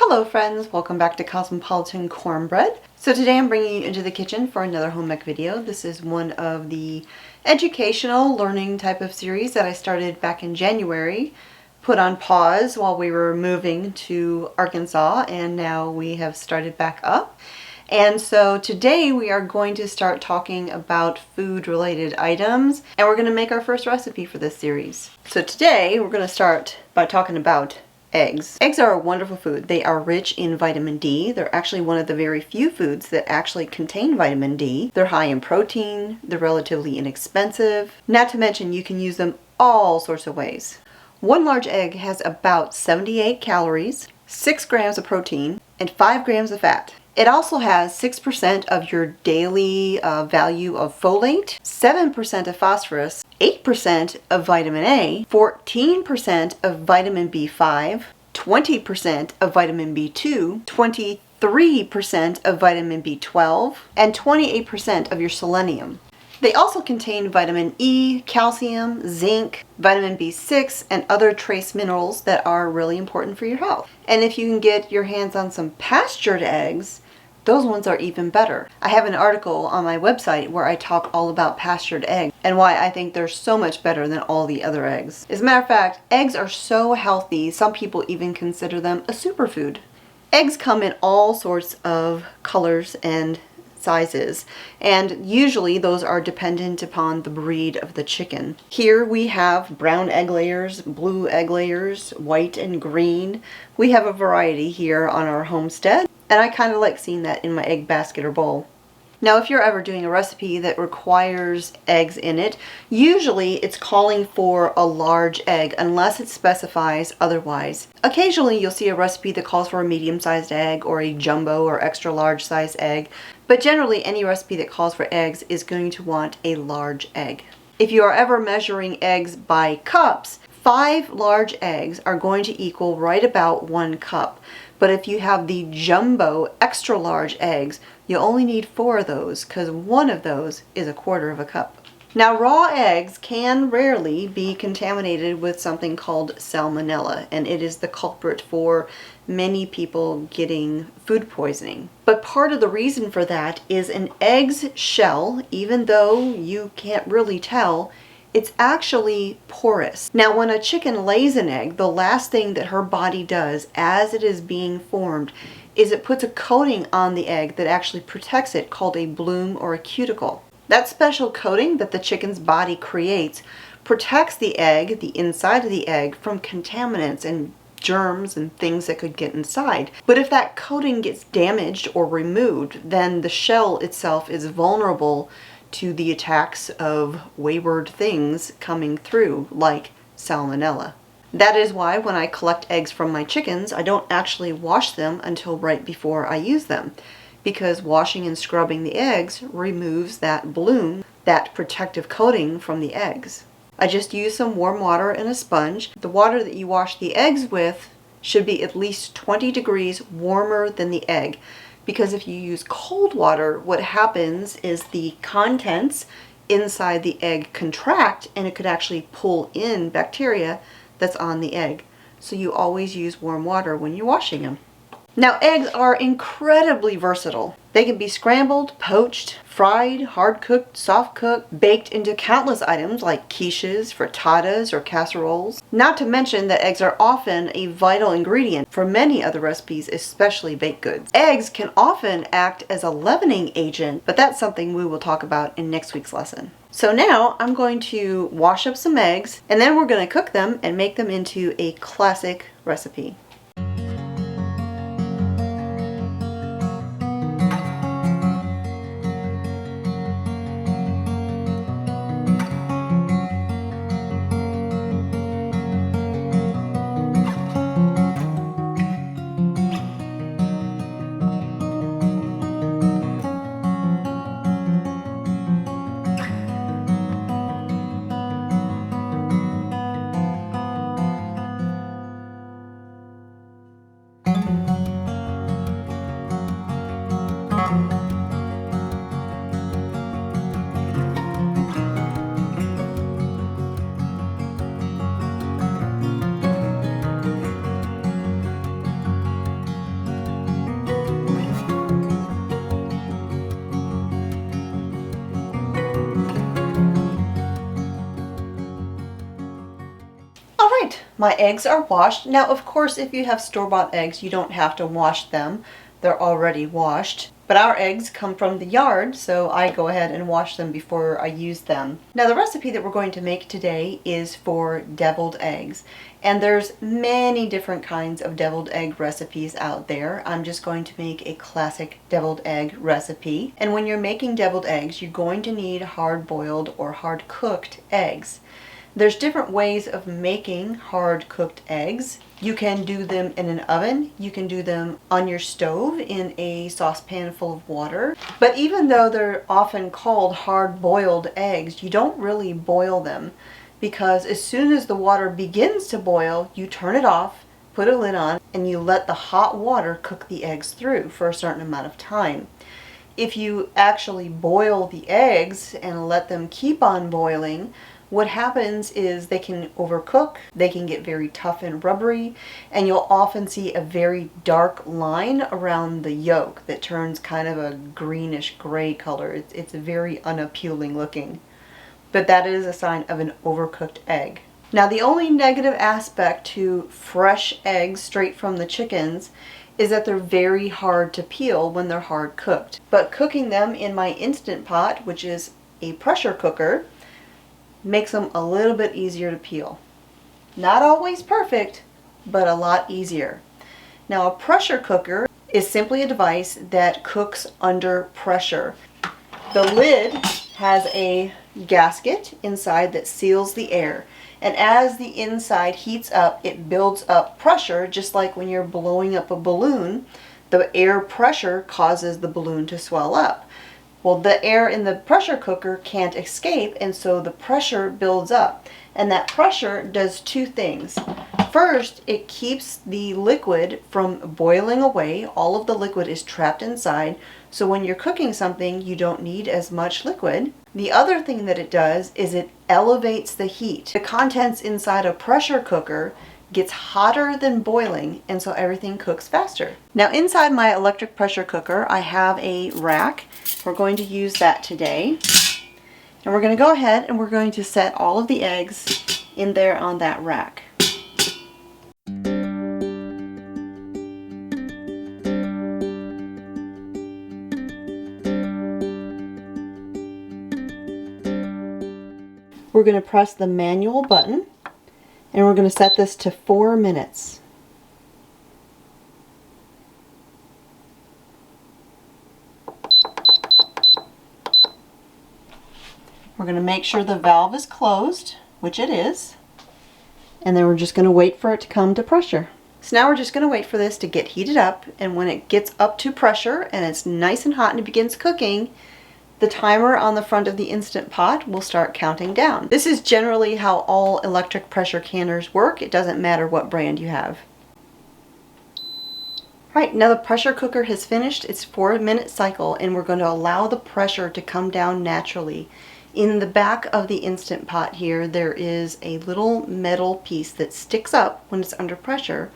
Hello friends, welcome back to Cosmopolitan Cornbread. So today I'm bringing you into the kitchen for another home ec video. This is one of the educational learning type of series that I started back in January, put on pause while we were moving to Arkansas, and now we have started back up. And so today we are going to start talking about food related items, and we're going to make our first recipe for this series. So today we're going to start by talking about eggs. Eggs are a wonderful food. They are rich in vitamin D. They're actually one of the very few foods that actually contain vitamin D. They're high in protein. They're relatively inexpensive. Not to mention you can use them all sorts of ways. One large egg has about 78 calories, 6 grams of protein, and 5 grams of fat. It also has 6% of your daily value of folate, 7% of phosphorus, 8% of vitamin A, 14% of vitamin B5, 20% of vitamin B2, 23% of vitamin B12, and 28% of your selenium. They also contain vitamin E, calcium, zinc, vitamin B6, and other trace minerals that are really important for your health. And if you can get your hands on some pastured eggs, those ones are even better. I have an article on my website where I talk all about pastured eggs and why I think they're so much better than all the other eggs. As a matter of fact, eggs are so healthy, some people even consider them a superfood. Eggs come in all sorts of colors and sizes, and usually those are dependent upon the breed of the chicken. Here we have brown egg layers, blue egg layers, white and green. We have a variety here on our homestead, and I kind of like seeing that in my egg basket or bowl. Now, if you're ever doing a recipe that requires eggs in it, usually it's calling for a large egg unless it specifies otherwise. Occasionally you'll see a recipe that calls for a medium-sized egg or a jumbo or extra large size egg, but generally any recipe that calls for eggs is going to want a large egg. If you are ever measuring eggs by cups, 5 large eggs are going to equal right about 1 cup. But if you have the jumbo extra large eggs, you only need 4 of those because one of those is 1/4 of a cup. Now, raw eggs can rarely be contaminated with something called salmonella, and it is the culprit for many people getting food poisoning. But part of the reason for that is an egg's shell, even though you can't really tell, it's actually porous. Now, when a chicken lays an egg, the last thing that her body does as it is being formed is it puts a coating on the egg that actually protects it, called a bloom or a cuticle. That special coating that the chicken's body creates protects the egg, the inside of the egg, from contaminants and germs and things that could get inside. But if that coating gets damaged or removed, then the shell itself is vulnerable to the attacks of wayward things coming through, like salmonella. That is why when I collect eggs from my chickens, I don't actually wash them until right before I use them, because washing and scrubbing the eggs removes that bloom, that protective coating from the eggs. I just use some warm water and a sponge. The water that you wash the eggs with should be at least 20 degrees warmer than the egg, because if you use cold water, what happens is the contents inside the egg contract and it could actually pull in bacteria that's on the egg. So you always use warm water when you're washing them. Now, eggs are incredibly versatile. They can be scrambled, poached, fried, hard-cooked, soft-cooked, baked into countless items like quiches, frittatas, or casseroles. Not to mention that eggs are often a vital ingredient for many other recipes, especially baked goods. Eggs can often act as a leavening agent, but that's something we will talk about in next week's lesson. So now I'm going to wash up some eggs, and then we're going to cook them and make them into a classic recipe. My eggs are washed. Now, of course, if you have store-bought eggs, you don't have to wash them. They're already washed. But our eggs come from the yard, so I go ahead and wash them before I use them. Now, the recipe that we're going to make today is for deviled eggs. And there's many different kinds of deviled egg recipes out there. I'm just going to make a classic deviled egg recipe. And when you're making deviled eggs, you're going to need hard-boiled or hard-cooked eggs. There's different ways of making hard-cooked eggs. You can do them in an oven. You can do them on your stove in a saucepan full of water. But even though they're often called hard-boiled eggs, you don't really boil them, because as soon as the water begins to boil, you turn it off, put a lid on, and you let the hot water cook the eggs through for a certain amount of time. If you actually boil the eggs and let them keep on boiling, what happens is they can overcook, they can get very tough and rubbery, and you'll often see a very dark line around the yolk that turns kind of a greenish gray color. It's very unappealing looking. But that is a sign of an overcooked egg. Now, the only negative aspect to fresh eggs straight from the chickens is that they're very hard to peel when they're hard cooked. But cooking them in my Instant Pot, which is a pressure cooker, makes them a little bit easier to peel. Not always perfect, but a lot easier. Now, a pressure cooker is simply a device that cooks under pressure. The lid has a gasket inside that seals the air, and as the inside heats up, it builds up pressure, just like when you're blowing up a balloon. The air pressure causes the balloon to swell up. Well, the air in the pressure cooker can't escape, and so the pressure builds up. And that pressure does two things. First, it keeps the liquid from boiling away. All of the liquid is trapped inside, so when you're cooking something, you don't need as much liquid. The other thing that it does is it elevates the heat. The contents inside a pressure cooker gets hotter than boiling, and so everything cooks faster. Now, inside my electric pressure cooker, I have a rack. We're going to use that today. And we're going to go ahead and we're going to set all of the eggs in there on that rack. We're going to press the manual button, and we're going to set this to 4 minutes. We're going to make sure the valve is closed, which it is, and then we're just going to wait for it to come to pressure. So now we're just going to wait for this to get heated up, and when it gets up to pressure and it's nice and hot and it begins cooking, the timer on the front of the Instant Pot will start counting down. This is generally how all electric pressure canners work. It doesn't matter what brand you have. Alright, now the pressure cooker has finished its 4-minute cycle, and we're going to allow the pressure to come down naturally. In the back of the Instant Pot here, there is a little metal piece that sticks up when it's under pressure,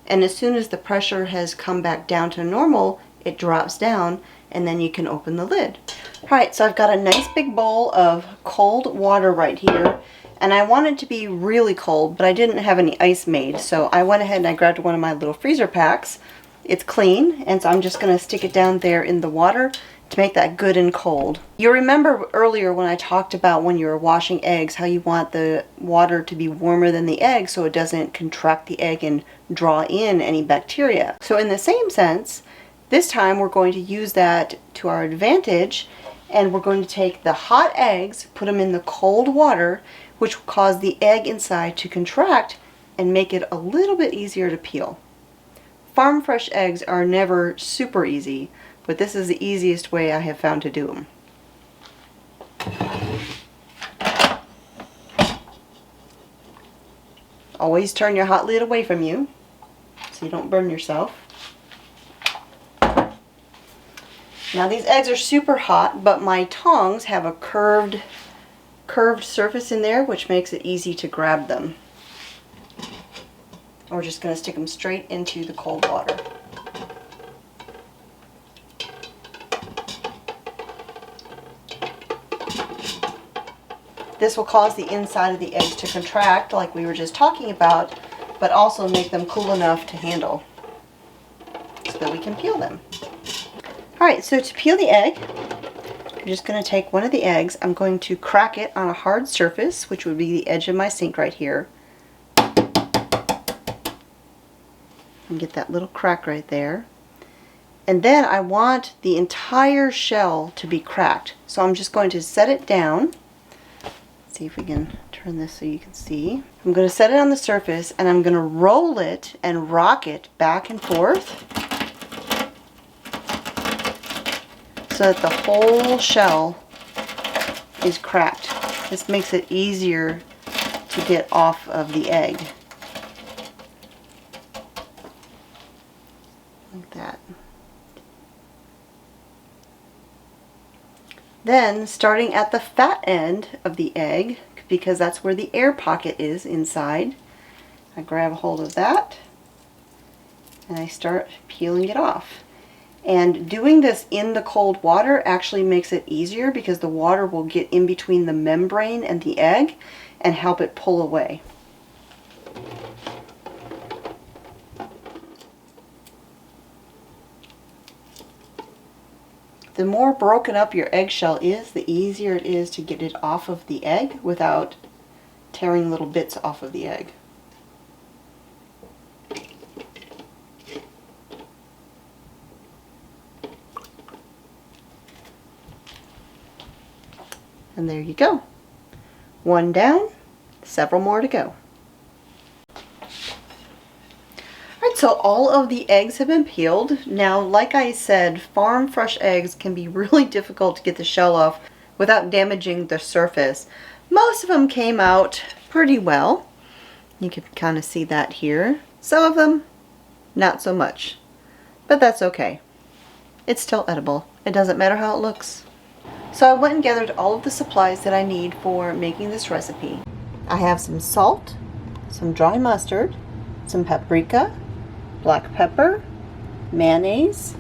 and as soon as the pressure has come back down to normal, it drops down, and then you can open the lid. Alright, so I've got a nice big bowl of cold water right here, and I want it to be really cold, but I didn't have any ice made, so I went ahead and I grabbed one of my little freezer packs. It's clean, and so I'm just going to stick it down there in the water to make that good and cold. You remember earlier when I talked about when you were washing eggs, how you want the water to be warmer than the egg so it doesn't contract the egg and draw in any bacteria. So in the same sense, this time we're going to use that to our advantage, and we're going to take the hot eggs, put them in the cold water, which will cause the egg inside to contract and make it a little bit easier to peel. Farm fresh eggs are never super easy, but this is the easiest way I have found to do them. Always turn your hot lid away from you so you don't burn yourself. Now these eggs are super hot, but my tongs have a curved surface in there, which makes it easy to grab them. We're just going to stick them straight into the cold water. This will cause the inside of the eggs to contract like we were just talking about, but also make them cool enough to handle so that we can peel them. Alright, so to peel the egg, I'm just going to take one of the eggs. I'm going to crack it on a hard surface, which would be the edge of my sink right here. And get that little crack right there. And then I want the entire shell to be cracked. So I'm just going to set it down. Let's see if we can turn this so you can see. I'm going to set it on the surface and I'm going to roll it and rock it back and forth so that the whole shell is cracked. This makes it easier to get off of the egg. Like that. Then, starting at the fat end of the egg, because that's where the air pocket is inside, I grab a hold of that and I start peeling it off. And doing this in the cold water actually makes it easier because the water will get in between the membrane and the egg and help it pull away. The more broken up your eggshell is, the easier it is to get it off of the egg without tearing little bits off of the egg. And there you go. One down, several more to go. Alright, so all of the eggs have been peeled. Now, like I said, farm fresh eggs can be really difficult to get the shell off without damaging the surface. Most of them came out pretty well. You can kind of see that here. Some of them, not so much. But that's okay. It's still edible. It doesn't matter how it looks. So I went and gathered all of the supplies that I need for making this recipe. I have some salt, some dry mustard, some paprika, black pepper, mayonnaise.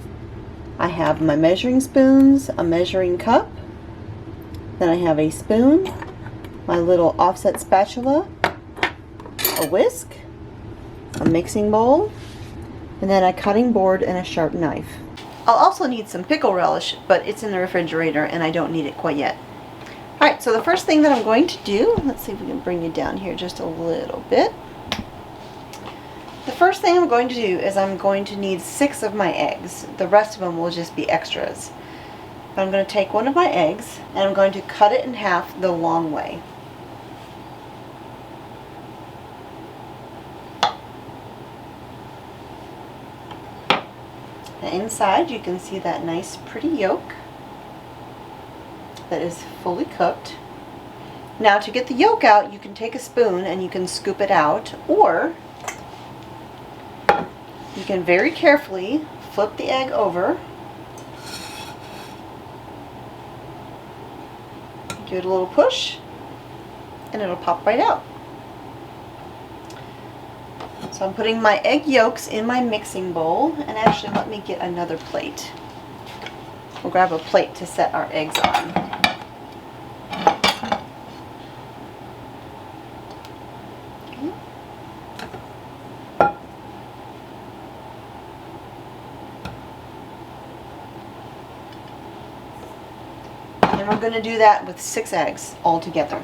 I have my measuring spoons, a measuring cup. Then I have a spoon, my little offset spatula, a whisk, a mixing bowl, and then a cutting board and a sharp knife. I'll also need some pickle relish, but it's in the refrigerator and I don't need it quite yet. Alright, so the first thing that I'm going to do, let's see if we can bring you down here just a little bit. The first thing I'm going to do is I'm going to need 6 of my eggs. The rest of them will just be extras. But I'm going to take one of my eggs and I'm going to cut it in half the long way. And inside you can see that nice pretty yolk that is fully cooked. Now to get the yolk out, you can take a spoon and you can scoop it out, or you can very carefully flip the egg over, give it a little push, and it'll pop right out. So I'm putting my egg yolks in my mixing bowl, and actually let me get another plate. We'll grab a plate to set our eggs on. Okay. And we're going to do that with 6 eggs all together.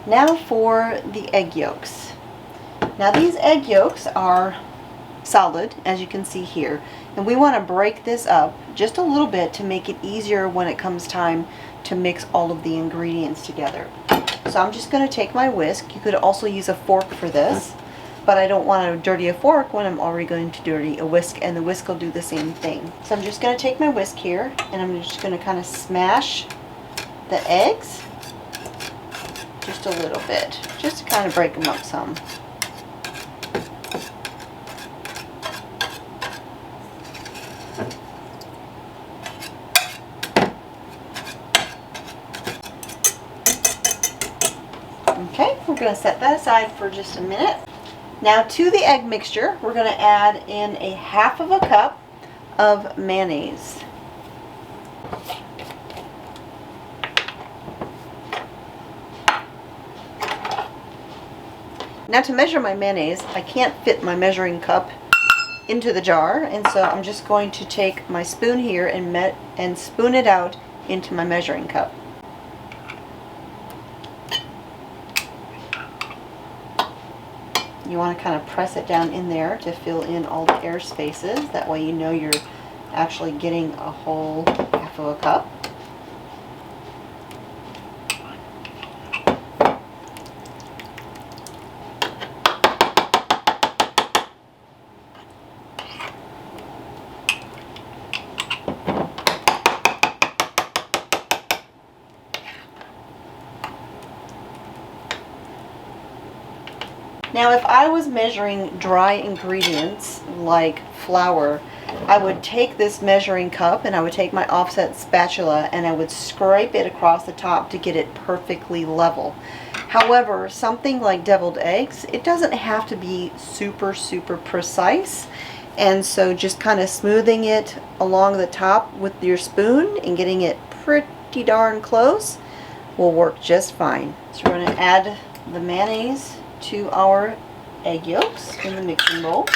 Now for the egg yolks. Now these egg yolks are solid, as you can see here, and we want to break this up just a little bit to make it easier when it comes time to mix all of the ingredients together. So I'm just going to take my whisk. You could also use a fork for this, but I don't want to dirty a fork when I'm already going to dirty a whisk, and the whisk will do the same thing. So I'm just going to take my whisk here, and I'm just going to kind of smash the eggs just a little bit, just to kind of break them up some. Okay, we're going to set that aside for just a minute. Now to the egg mixture, we're going to add in a half of a cup of mayonnaise. Now to measure my mayonnaise, I can't fit my measuring cup into the jar, and so I'm just going to take my spoon here and spoon it out into my measuring cup. You want to kind of press it down in there to fill in all the air spaces. That way you know you're actually getting a whole half of a cup. Now if I was measuring dry ingredients like flour, I would take this measuring cup and I would take my offset spatula and I would scrape it across the top to get it perfectly level. However, something like deviled eggs, it doesn't have to be super precise, and so just kind of smoothing it along the top with your spoon and getting it pretty darn close will work just fine. So we're going to add the mayonnaise to our egg yolks in the mixing bowl.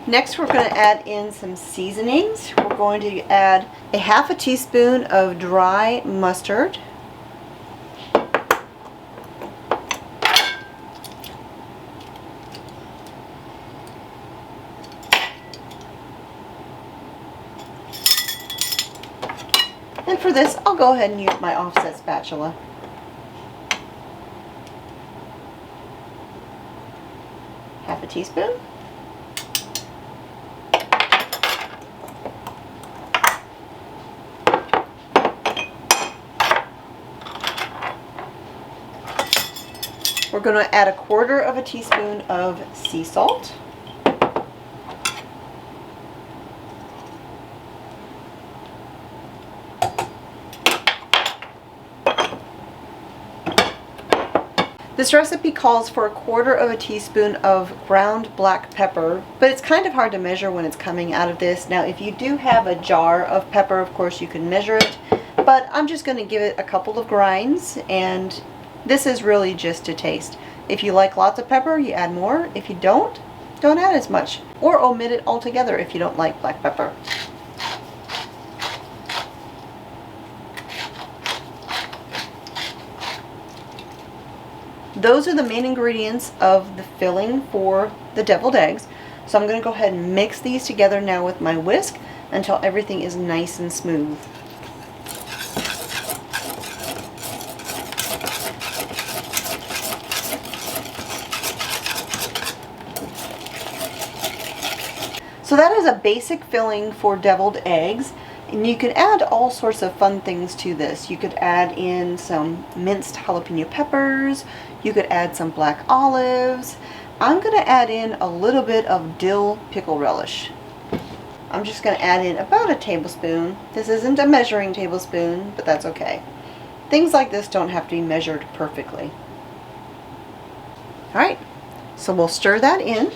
Next, we're going to add in some seasonings. We're going to add a half a teaspoon of dry mustard, and for this, I'll go ahead and use my offset spatula. Half a teaspoon. We're going to add a quarter of a teaspoon of sea salt. This recipe calls for a quarter of a teaspoon of ground black pepper, but it's kind of hard to measure when it's coming out of this. Now, if you do have a jar of pepper, of course you can measure it, but I'm just going to give it a couple of grinds, and this is really just to taste. If you like lots of pepper, you add more. If you don't add as much, or omit it altogether if you don't like black pepper. Those are the main ingredients of the filling for the deviled eggs. So I'm going to go ahead and mix these together now with my whisk until everything is nice and smooth. So that is a basic filling for deviled eggs, and you can add all sorts of fun things to this. You could add in some minced jalapeno peppers, you could add some black olives. I'm going to add in a little bit of dill pickle relish. I'm just going to add in about a tablespoon. This isn't a measuring tablespoon, but that's okay. Things like this don't have to be measured perfectly. Alright, so we'll stir that in.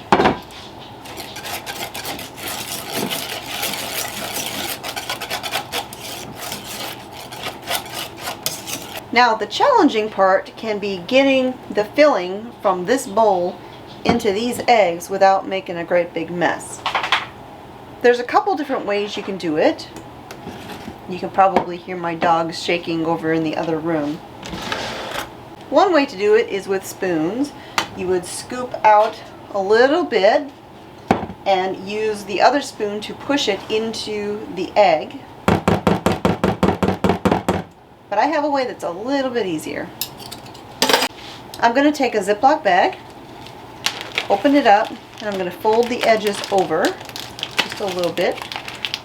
Now the challenging part can be getting the filling from this bowl into these eggs without making a great big mess. There's a couple different ways you can do it. You can probably hear my dogs shaking over in the other room. One way to do it is with spoons. You would scoop out a little bit and use the other spoon to push it into the egg. But I have a way that's a little bit easier. I'm going to take a Ziploc bag, open it up, and I'm going to fold the edges over just a little bit,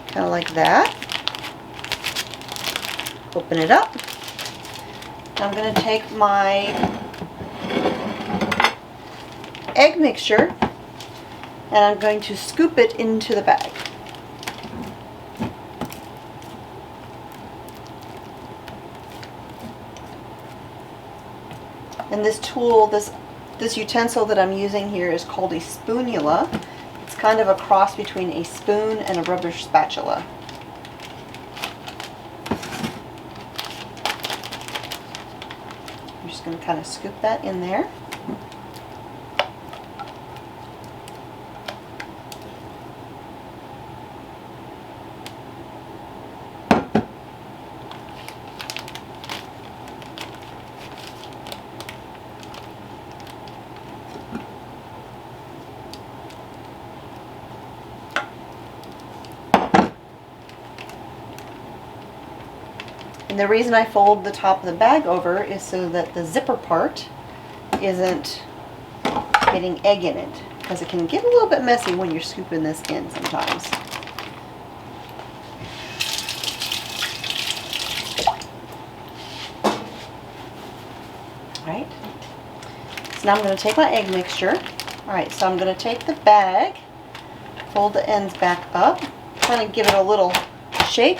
kind of like that. Open it up. I'm going to take my egg mixture and I'm going to scoop it into the bag. And this tool, this utensil that I'm using here is called a spoonula. It's kind of a cross between a spoon and a rubber spatula. I'm just going to kind of scoop that in there. And the reason I fold the top of the bag over is so that the zipper part isn't getting egg in it, because it can get a little bit messy when you're scooping this in sometimes. Alright, so now I'm going to take my egg mixture. Alright, so I'm going to take the bag, fold the ends back up, kind of give it a little shake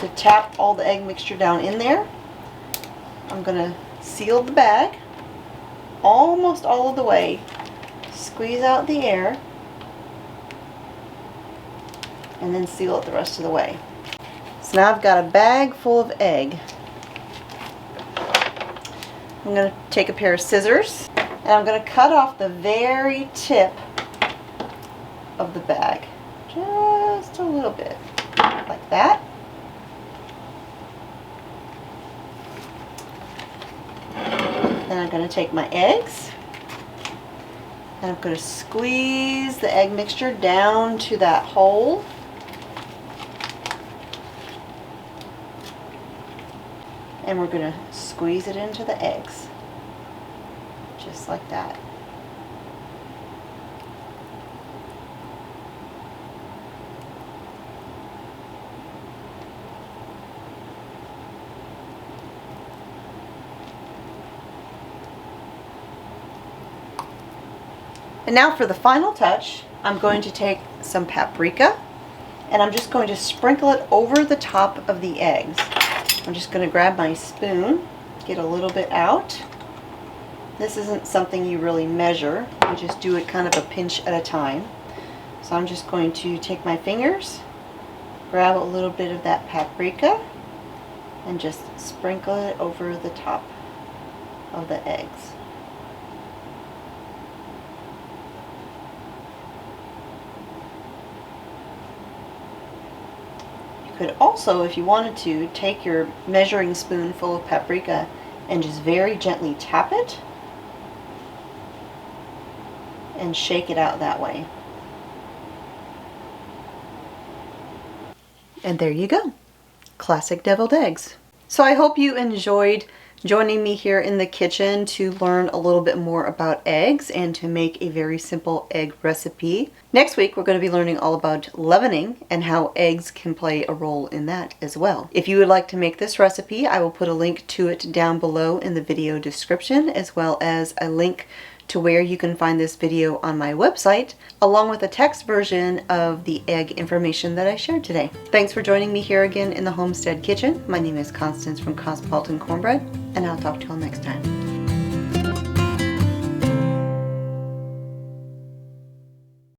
to tap all the egg mixture down in there. I'm going to seal the bag almost all of the way, squeeze out the air, and then seal it the rest of the way. So now I've got a bag full of egg. I'm going to take a pair of scissors and I'm going to cut off the very tip of the bag, just a little bit, like that. Then I'm going to take my eggs and I'm going to squeeze the egg mixture down to that hole. And we're going to squeeze it into the eggs, just like that. And now for the final touch, I'm going to take some paprika and I'm just going to sprinkle it over the top of the eggs. I'm just going to grab my spoon, get a little bit out. This isn't something you really measure, you just do it kind of a pinch at a time. So I'm just going to take my fingers, grab a little bit of that paprika, and just sprinkle it over the top of the eggs. You could also, if you wanted to, take your measuring spoon full of paprika and just very gently tap it and shake it out that way. And there you go. Classic deviled eggs. So I hope you enjoyed joining me here in the kitchen to learn a little bit more about eggs and to make a very simple egg recipe. Next week, we're going to be learning all about leavening and how eggs can play a role in that as well. If you would like to make this recipe, I will put a link to it down below in the video description, as well as a link to where you can find this video on my website, along with a text version of the egg information that I shared today. Thanks for joining me here again in the Homestead Kitchen. My name is Constance from Cosmopolitan Cornbread, and I'll talk to you all next time.